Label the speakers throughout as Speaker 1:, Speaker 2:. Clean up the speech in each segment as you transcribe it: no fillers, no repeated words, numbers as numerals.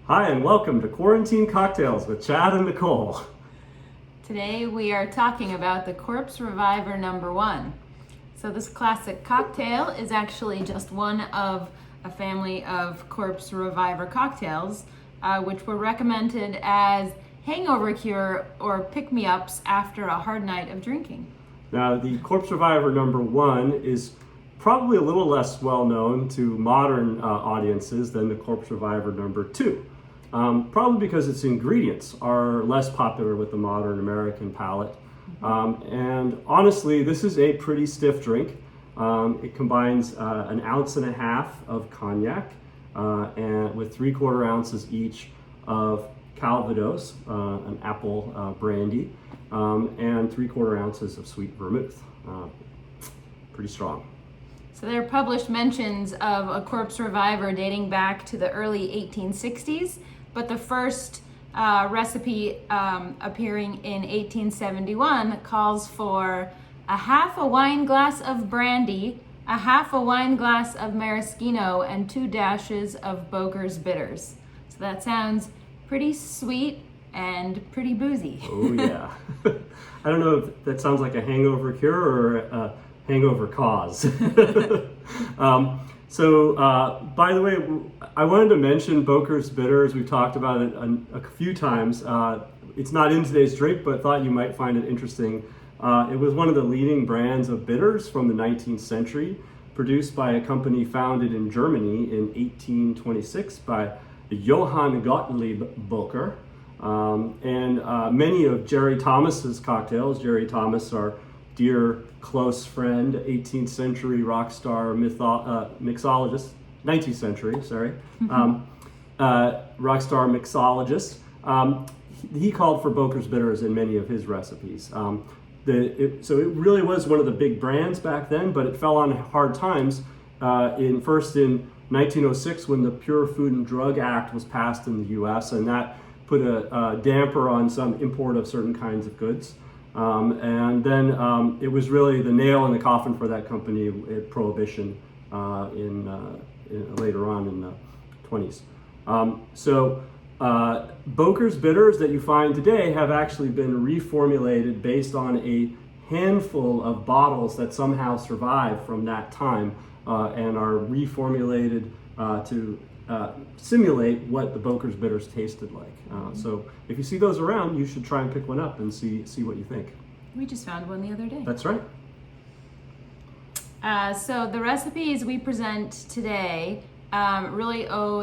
Speaker 1: Hi, and welcome to Quarantine Cocktails with Chad and Nicole.
Speaker 2: Today we are talking about the Corpse Reviver #1. So this classic cocktail is actually just one of a family of Corpse Reviver cocktails, which were recommended as hangover cure or pick-me-ups after a hard night of drinking.
Speaker 1: Now, the Corpse Reviver #1 is probably a little less well known to modern audiences than the Corpse Reviver #2. Probably because its ingredients are less popular with the modern American palate. And honestly, this is a pretty stiff drink. It combines 1.5 ounces of cognac and with 3/4 ounces each of calvados, an apple brandy, and 3/4 ounces of sweet vermouth. Pretty strong.
Speaker 2: So there are published mentions of a Corpse Reviver dating back to the early 1860s, but the first recipe appearing in 1871 calls for 1/2 wine glass of brandy, 1/2 wine glass of maraschino, and 2 dashes of Boker's bitters. So that sounds pretty sweet and pretty boozy.
Speaker 1: Oh yeah. I don't know if that sounds like a hangover cure or a hangover cause. By the way, I wanted to mention Boker's bitters. We've talked about it a few times. It's not in today's drink, but thought you might find it interesting. It was one of the leading brands of bitters from the 19th century, produced by a company founded in Germany in 1826 by Johann Gottlieb Boker. And many of Jerry Thomas's cocktails, Jerry Thomas, our dear close friend, 18th century rock star mixologist, 19th century, sorry, rock star mixologist. He called for Boker's bitters in many of his recipes. So it really was one of the big brands back then, but it fell on hard times in 1906 when the Pure Food and Drug Act was passed in the U.S., and that put a damper on some import of certain kinds of goods. And then it was really the nail in the coffin for that company at Prohibition later on in the 20s. Boker's bitters that you find today have actually been reformulated based on a handful of bottles that somehow survived from that time and are reformulated to simulate what the Boker's bitters tasted like. So if you see those around, you should try and pick one up and see what you think.
Speaker 2: We just found one the other day.
Speaker 1: That's right.
Speaker 2: So the recipes we present today really owe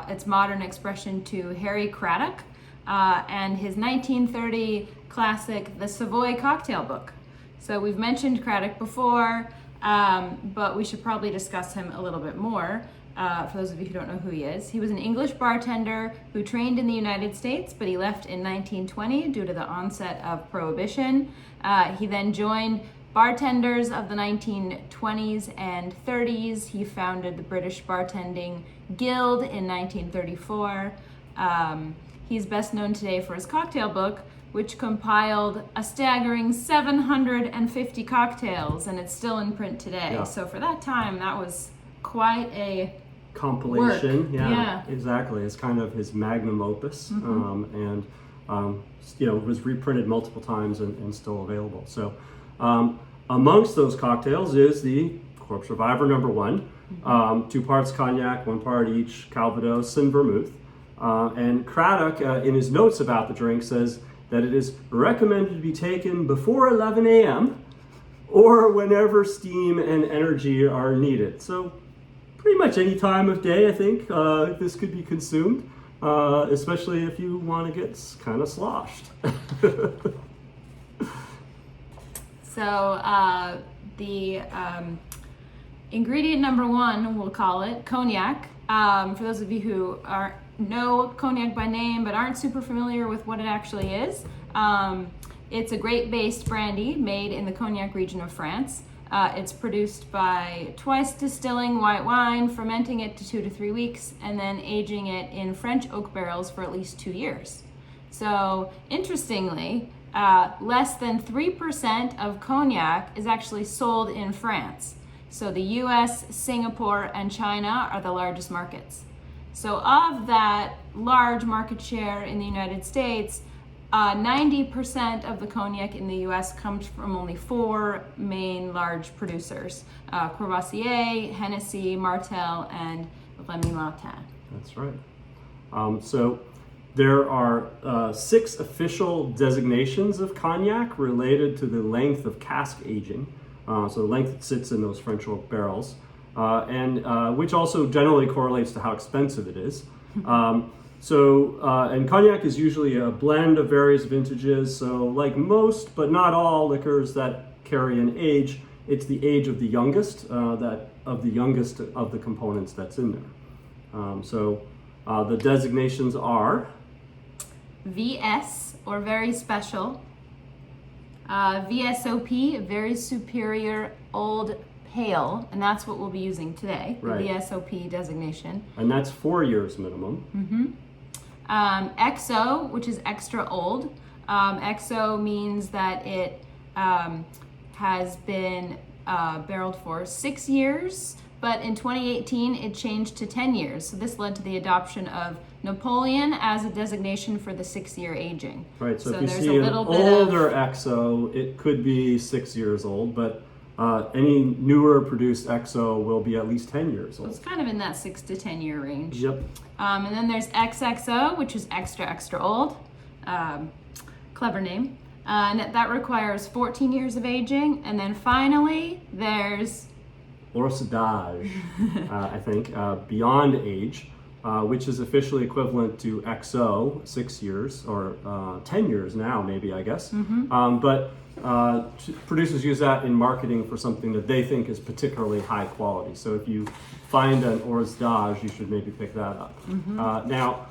Speaker 2: its modern expression to Harry Craddock and his 1930 classic, The Savoy Cocktail Book. So we've mentioned Craddock before, but we should probably discuss him a little bit more. For those of you who don't know who he is. He was an English bartender who trained in the United States, but he left in 1920 due to the onset of Prohibition. He then joined bartenders of the 1920s and 30s. He founded the British Bartending Guild in 1934. He's best known today for his cocktail book, which compiled a staggering 750 cocktails, and it's still in print today.
Speaker 1: Yeah.
Speaker 2: So for that time, that was quite a
Speaker 1: compilation.
Speaker 2: work.
Speaker 1: Yeah, exactly. It's kind of his magnum opus, and was reprinted multiple times and still available. So amongst those cocktails is the Corpse Reviver #1, 2 parts cognac, 1 part each calvados and vermouth. And Craddock, in his notes about the drink, says that it is recommended to be taken before 11 a.m. or whenever steam and energy are needed. So pretty much any time of day, I think, this could be consumed, especially if you want to get kind of sloshed.
Speaker 2: So the ingredient #1, we'll call it cognac. For those of you who know cognac by name but aren't super familiar with what it actually is, it's a grape-based brandy made in the Cognac region of France. It's produced by twice distilling white wine, fermenting it to 2 to 3 weeks, and then aging it in French oak barrels for at least 2 years. So interestingly, less than 3% of cognac is actually sold in France. So the US, Singapore, and China are the largest markets. So of that large market share in the United States, 90% of the cognac in the US comes from only 4 main large producers: Courvoisier, Hennessy, Martell, and Rémy Martin.
Speaker 1: That's right. So there are 6 official designations of cognac related to the length of cask aging. So the length it sits in those French oak barrels, and which also generally correlates to how expensive it is. And cognac is usually a blend of various vintages. So like most, but not all liquors that carry an age, it's the age of the youngest, of the components that's in there. The designations are
Speaker 2: VS, or very special, VSOP, very superior old pale, and that's what we'll be using today, the
Speaker 1: Right.
Speaker 2: VSOP designation.
Speaker 1: And that's 4 years minimum.
Speaker 2: XO, which is extra old. XO means that it has been barreled for 6 years, but in 2018 it changed to 10 years. So this led to the adoption of Napoleon as a designation for the 6-year aging.
Speaker 1: Right, so if you
Speaker 2: there's
Speaker 1: see
Speaker 2: a
Speaker 1: an
Speaker 2: little bit
Speaker 1: older XO, it could be 6 years old, but any newer produced XO will be at least 10 years
Speaker 2: So
Speaker 1: old.
Speaker 2: it's kind of in that 6 to 10 year range.
Speaker 1: Yep.
Speaker 2: And then there's XXO, which is extra old. Clever name. And that requires 14 years of aging. And then finally, there's
Speaker 1: Hors d'âge, I think, beyond age, which is officially equivalent to XO, 6 years, or 10 years now, maybe, I guess. But producers use that in marketing for something that they think is particularly high quality. So if you find an hors d'âge, you should maybe pick that up. Now,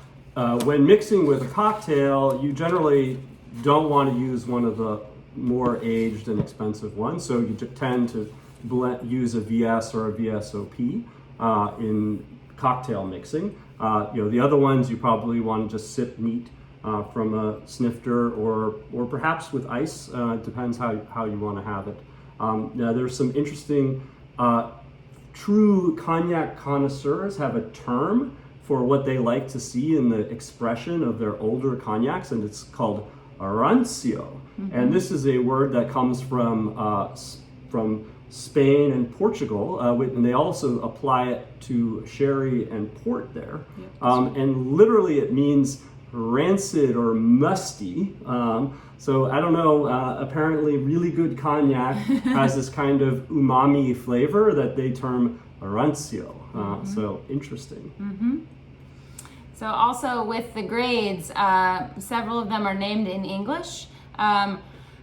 Speaker 1: when mixing with a cocktail, you generally don't want to use one of the more aged and expensive ones. So you tend to use a VS or a VSOP in cocktail mixing. The other ones you probably want to just sip neat from a snifter or perhaps with ice. Depends how you want to have it. Now there's some interesting true cognac connoisseurs have a term for what they like to see in the expression of their older cognacs, and it's called rancio. And this is a word that comes from Spain and Portugal, and they also apply it to sherry and port there. And literally it means rancid or musty. So I don't know, apparently really good cognac has this kind of umami flavor that they term rancio. So interesting.
Speaker 2: So also with the grades, several of them are named in English,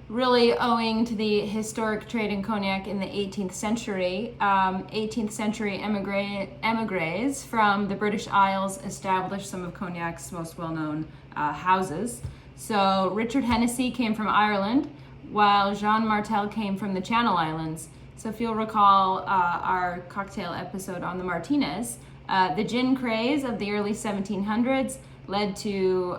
Speaker 2: really owing to the historic trade in cognac in the 18th century. 18th century emigres from the British Isles established some of cognac's most well-known houses. So Richard Hennessy came from Ireland, while Jean Martel came from the Channel Islands. So if you'll recall our cocktail episode on the Martinez, the gin craze of the early 1700s led to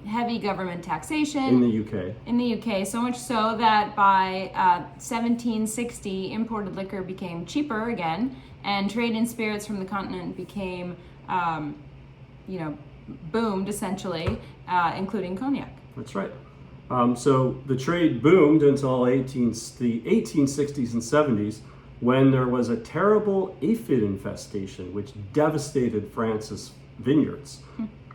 Speaker 2: heavy government taxation
Speaker 1: In the UK.
Speaker 2: in the UK, so much so that by 1760 imported liquor became cheaper again, and trade in spirits from the continent became boomed essentially, including cognac.
Speaker 1: That's right. So the trade boomed until the 1860s and 70s, when there was a terrible aphid infestation which devastated France's vineyards,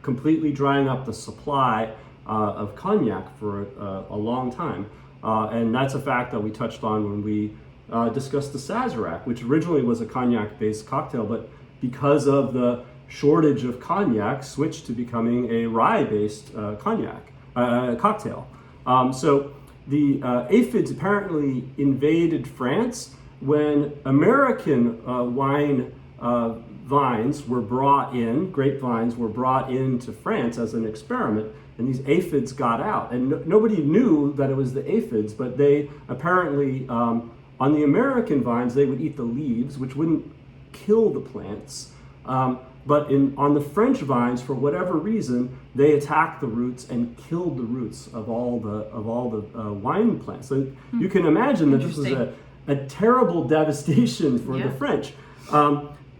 Speaker 1: completely drying up the supply of cognac for a long time. And that's a fact that we touched on when we discussed the Sazerac, which originally was a cognac-based cocktail, but because of the shortage of cognac, switched to becoming a rye-based cocktail. So the aphids apparently invaded France when American grapevines were brought into France as an experiment, and these aphids got out. And nobody knew that it was the aphids, but they apparently, on the American vines, they would eat the leaves, which wouldn't kill the plants. But on the French vines, for whatever reason, they attacked the roots and killed the roots of all the wine plants. So you can imagine that this was a terrible devastation for the French.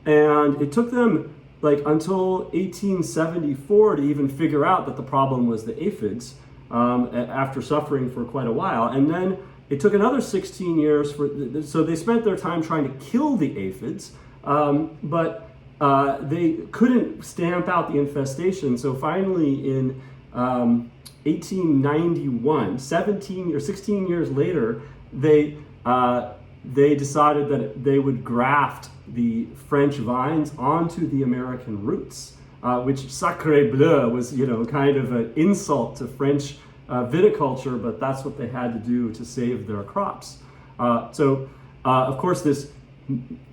Speaker 1: And it took them like until 1874 to even figure out that the problem was the aphids, after suffering for quite a while. And then it took another 16 years so they spent their time trying to kill the aphids, but they couldn't stamp out the infestation. So finally in 1891, 17 or 16 years later, they decided that they would graft the French vines onto the American roots, which sacre bleu was, kind of an insult to French viticulture, but that's what they had to do to save their crops. So, of course, this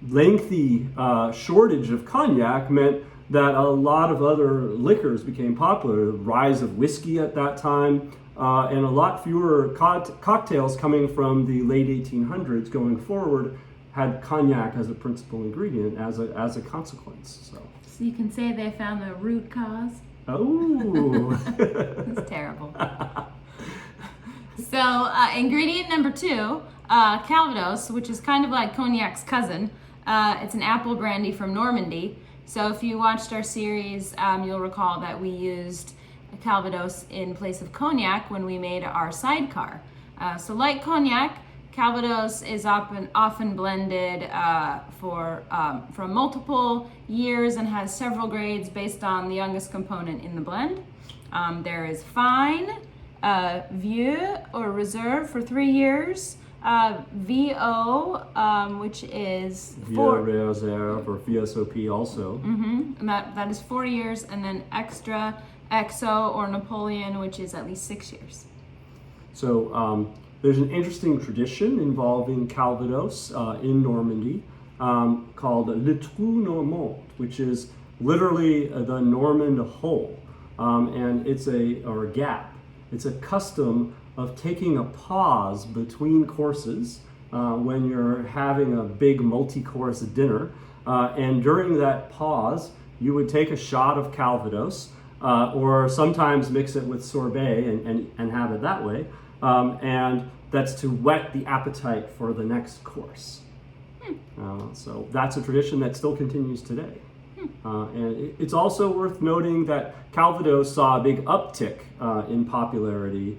Speaker 1: lengthy shortage of cognac meant that a lot of other liquors became popular. The rise of whiskey at that time, and a lot fewer cocktails coming from the late 1800s going forward had cognac as a principal ingredient as a consequence. So
Speaker 2: you can say they found the root cause.
Speaker 1: Oh,
Speaker 2: It's terrible. So ingredient number 2, calvados, which is kind of like cognac's cousin. It's an apple brandy from Normandy. So if you watched our series, you'll recall that we used calvados in place of cognac when we made our sidecar. So like cognac, calvados is often blended from multiple years and has several grades based on the youngest component in the blend. There is fine, vieux or reserve for 3 years, VO, which is
Speaker 1: Vieux Reserve or VSOP also.
Speaker 2: And that is 4 years, and then extra, XO or Napoleon, which is at least 6 years.
Speaker 1: So there's an interesting tradition involving calvados in Normandy called Le Trou Normand, which is literally the Normand hole, and it's a gap. It's a custom of taking a pause between courses when you're having a big multi-course dinner, and during that pause, you would take a shot of calvados, or sometimes mix it with sorbet and have it that way, and that's to whet the appetite for the next course. So that's a tradition that still continues today. And it's also worth noting that calvados saw a big uptick in popularity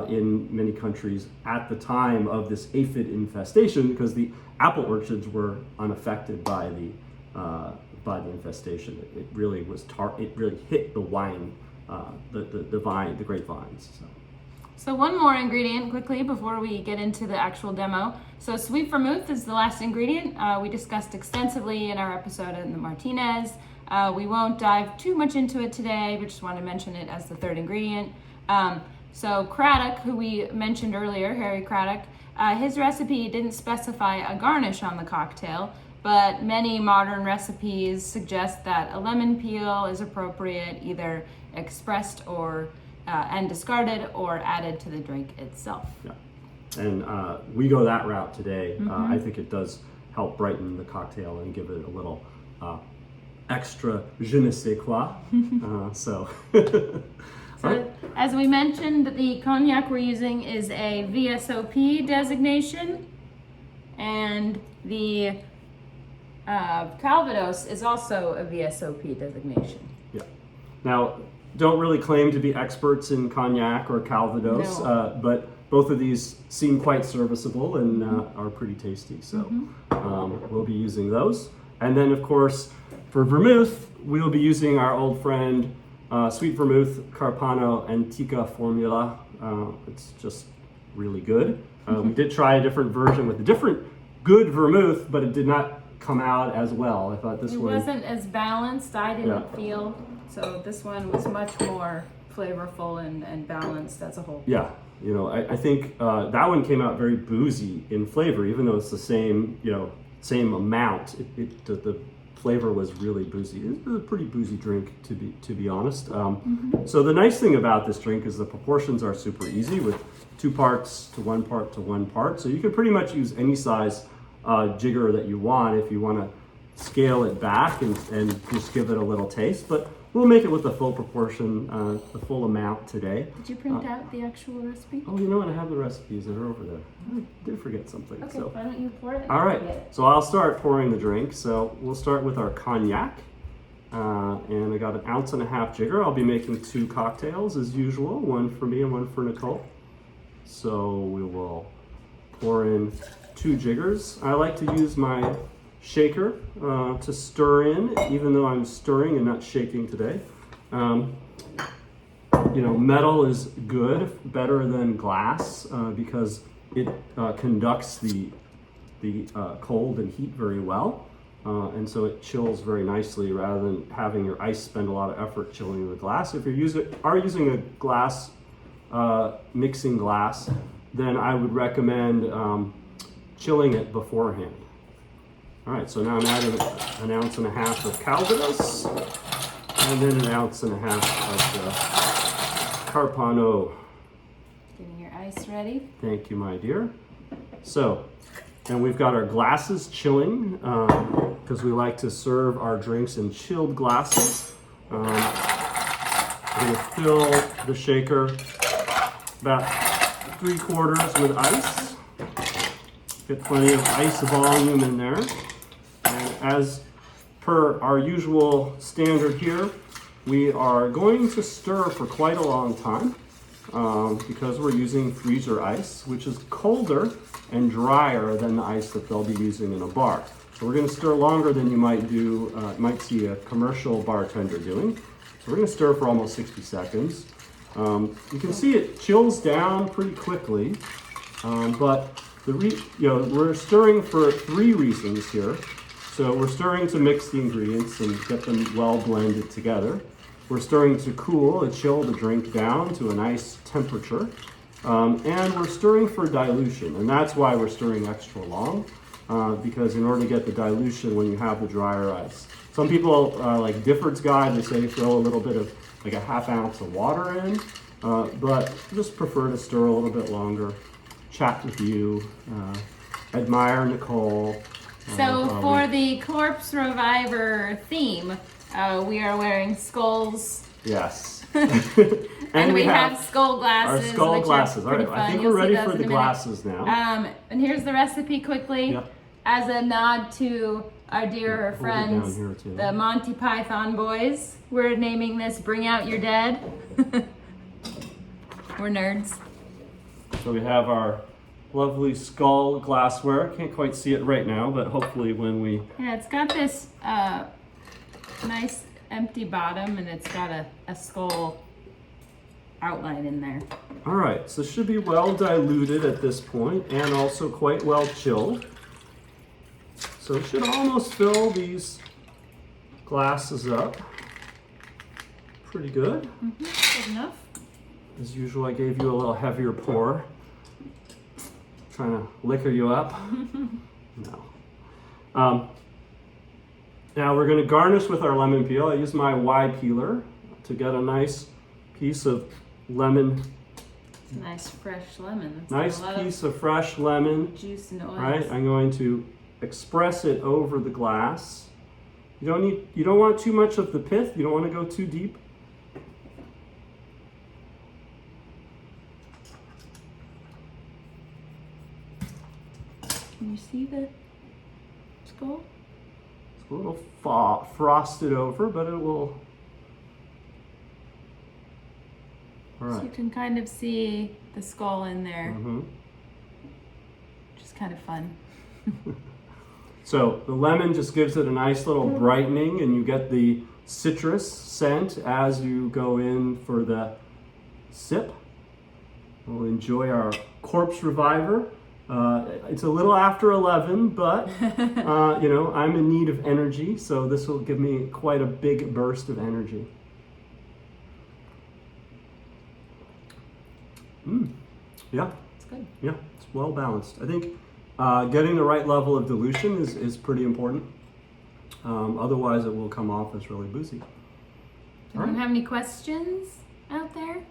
Speaker 1: in many countries at the time of this aphid infestation, because the apple orchards were unaffected by the infestation. It really was it really hit the wine, the grapevines.
Speaker 2: So one more ingredient quickly before we get into the actual demo. So sweet vermouth is the last ingredient we discussed extensively in our episode on the Martinez. We won't dive too much into it today, but just want to mention it as the third ingredient. So Craddock, who we mentioned earlier, Harry Craddock, his recipe didn't specify a garnish on the cocktail, but many modern recipes suggest that a lemon peel is appropriate, either expressed or and discarded or added to the drink itself.
Speaker 1: Yeah, and we go that route today. I think it does help brighten the cocktail and give it a little extra je ne sais quoi. So
Speaker 2: as we mentioned, the cognac we're using is a VSOP designation, and the Calvados is also a VSOP designation.
Speaker 1: Yeah. Now, don't really claim to be experts in cognac or Calvados, but both of these seem quite serviceable and are pretty tasty. So we'll be using those. And then, of course, for vermouth, we'll be using our old friend Sweet Vermouth Carpano Antica Formula. It's just really good. We did try a different version with a different good vermouth, but it did not come out as well. I thought this one...
Speaker 2: It wasn't as balanced, I didn't feel. So this one was much more flavorful and balanced as a whole.
Speaker 1: Yeah, you know, I think that one came out very boozy in flavor, even though it's the same, same amount. The flavor was really boozy. It was a pretty boozy drink, to be honest. So the nice thing about this drink is the proportions are super easy, with 2 parts to 1 part to 1 part. So you can pretty much use any size jigger that you want if you want to scale it back and just give it a little taste. But we'll make it with the full proportion, the full amount today.
Speaker 2: Did you print out the actual recipe?
Speaker 1: Oh, you know what? I have the recipes that are over there. I did forget something.
Speaker 2: Okay,
Speaker 1: so.
Speaker 2: why don't you pour it?
Speaker 1: All right, so I'll start pouring the drink. So we'll start with our cognac. And I got 1.5 ounces jigger. I'll be making 2 cocktails as usual, one for me and one for Nicole. So we will pour in 2 jiggers. I like to use my shaker to stir in, even though I'm stirring and not shaking today. You know, metal is good, better than glass, because it conducts the cold and heat very well. And so it chills very nicely rather than having your ice spend a lot of effort chilling the glass. If you're using a glass, mixing glass, then I would recommend chilling it beforehand. All right, so now I'm adding 1.5 ounces of calvados and then 1.5 ounces of Carpano.
Speaker 2: Getting your ice ready.
Speaker 1: Thank you, my dear. So, and we've got our glasses chilling because we like to serve our drinks in chilled glasses. We're going to fill the shaker about 3/4 with ice. Get plenty of ice volume in there. And as per our usual standard here, we are going to stir for quite a long time because we're using freezer ice, which is colder and drier than the ice that they'll be using in a bar. So we're going to stir longer than you might see a commercial bartender doing. So we're going to stir for almost 60 seconds. You can see it chills down pretty quickly, but we're stirring for 3 reasons here. So we're stirring to mix the ingredients and get them well blended together. We're stirring to cool and chill the drink down to a nice temperature. And we're stirring for dilution, and that's why we're stirring extra long, because in order to get the dilution when you have the drier ice. Some people, like Difford's guide, they say throw a little bit of like 1/2 ounce of water in, but just prefer to stir a little bit longer, chat with you, admire Nicole.
Speaker 2: So for the Corpse Reviver theme, we are wearing skulls.
Speaker 1: Yes.
Speaker 2: and we have skull glasses.
Speaker 1: Our skull
Speaker 2: which
Speaker 1: glasses.
Speaker 2: Are
Speaker 1: All right,
Speaker 2: pretty
Speaker 1: I
Speaker 2: fun.
Speaker 1: think
Speaker 2: You'll
Speaker 1: we're ready
Speaker 2: see those
Speaker 1: for the
Speaker 2: in a minute.
Speaker 1: glasses now.
Speaker 2: And here's the recipe quickly.
Speaker 1: Yep.
Speaker 2: As a nod to our dear
Speaker 1: hold it
Speaker 2: friends,
Speaker 1: down here, too.
Speaker 2: the Monty Python boys, we're naming this Bring Out Your Dead. We're nerds.
Speaker 1: So we have our lovely skull glassware. Can't quite see it right now, but hopefully when we...
Speaker 2: Yeah, it's got this nice empty bottom, and it's got a skull outline in there.
Speaker 1: All right, so it should be well diluted at this point and also quite well chilled. So it should almost fill these glasses up. Pretty good.
Speaker 2: Good enough.
Speaker 1: As usual, I gave you a little heavier pour. Trying to liquor you up. No. Now we're going to garnish with our lemon peel. I use my Y peeler to get a nice piece of lemon.
Speaker 2: Nice fresh lemon. That's
Speaker 1: Nice
Speaker 2: got a lot
Speaker 1: piece of fresh lemon.
Speaker 2: of juice and oil.
Speaker 1: Right, I'm going to express it over the glass. You don't want too much of the pith. You don't want to go too deep.
Speaker 2: Can you see the skull?
Speaker 1: It's a little frosted over, but it will. All
Speaker 2: So
Speaker 1: right.
Speaker 2: you can kind of see the skull in there, which is kind of fun.
Speaker 1: So the lemon just gives it a nice little brightening, and you get the citrus scent as you go in for the sip. We'll enjoy our Corpse Reviver. It's a little after 11, but I'm in need of energy, so this will give me quite a big burst of energy. Yeah.
Speaker 2: It's good.
Speaker 1: Yeah, it's well balanced. I think getting the right level of dilution is pretty important. Otherwise, it will come off as really boozy.
Speaker 2: Anyone have any questions out there?